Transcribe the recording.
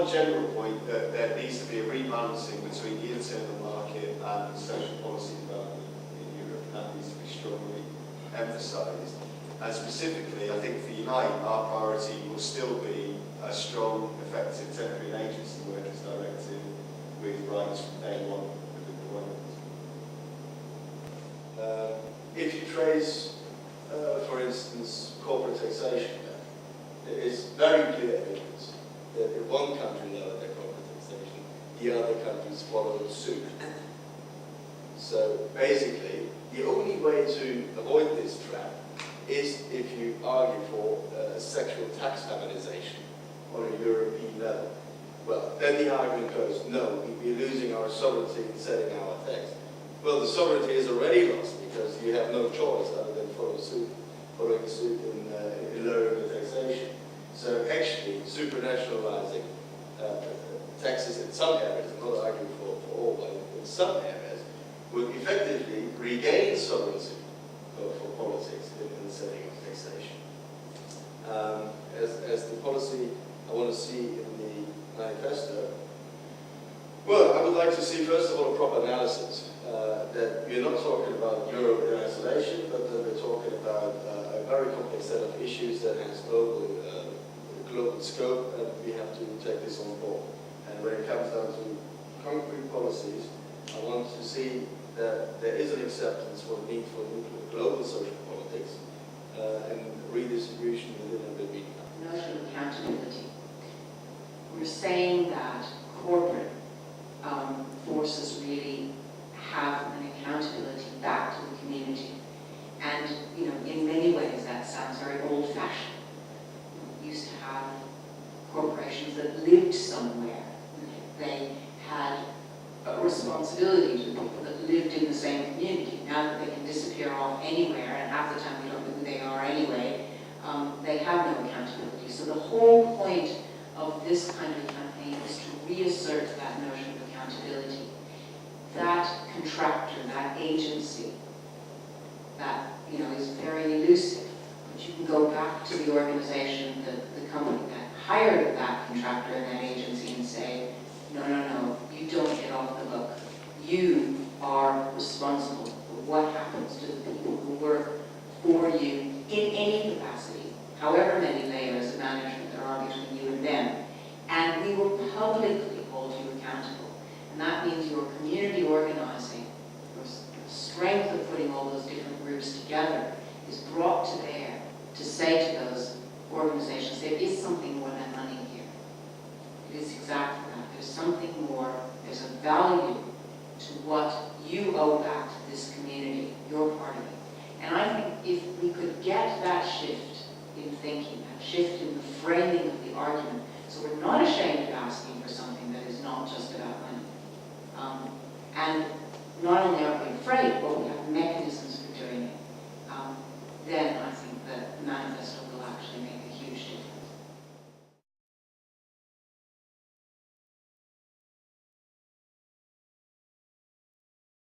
one general point, that there needs to be a rebalancing between the internal market and social policy development in Europe, and that needs to be strongly emphasised. And specifically, I think for Unite, our priority will still be a strong, effective temporary and agency workers directive with rights from day one of employment. If you trace, for instance, corporate taxation, it is very clear evidence that if one country lowered their corporate taxation, the other countries followed suit. So basically, the only way to avoid this trap is if you argue for sexual tax harmonization on a European level. Well, then the argument goes, no, we're losing our sovereignty in setting our tax. Well, the sovereignty is already lost because you have no choice other than following suit in lowering the taxation. So actually, supranationalizing taxes in some areas, I'm not arguing for all, but in some areas, would effectively regain sovereignty for politics in the setting of taxation. As the policy I want to see in the manifesto, well, I would like to see, first of all, a proper analysis that we're not talking about Europe in isolation, but that we're talking about a very complex set of issues that has global scope, and we have to take this on board. And when it comes down to concrete policies, I want to see that there is an acceptance for the need for global social politics and redistribution within and between. Notion of accountability. We're saying that corporate forces really have an accountability back to the community. And, you know, in many ways that sounds very old-fashioned. We used to have corporations that lived somewhere. They had a responsibility to people that lived in the same community. Now that they can disappear off anywhere, and half the time we don't know who they are anyway, they have no accountability. So the whole point of this kind of campaign is to reassert that notion of accountability. That contractor, that agency, that, you know, is very elusive. But you can go back to the organization, the company that hired that contractor and that agency and say, no, you don't get off the hook. You are responsible for what happens to the people who work for you in any capacity, however many layers of management there are between you and them. And we will publicly hold you accountable. And that means your community organizing, your strength of putting all those different groups together is brought to bear to say to those organizations, there is something more than money here. It is exactly that. There's something more. There's a value to what you owe back to this community. You're part of it. And I think if we could get that shift in thinking, that shift in the framing of the argument, so we're not ashamed of asking for something that is not just about money. And not only are we afraid, but we have mechanisms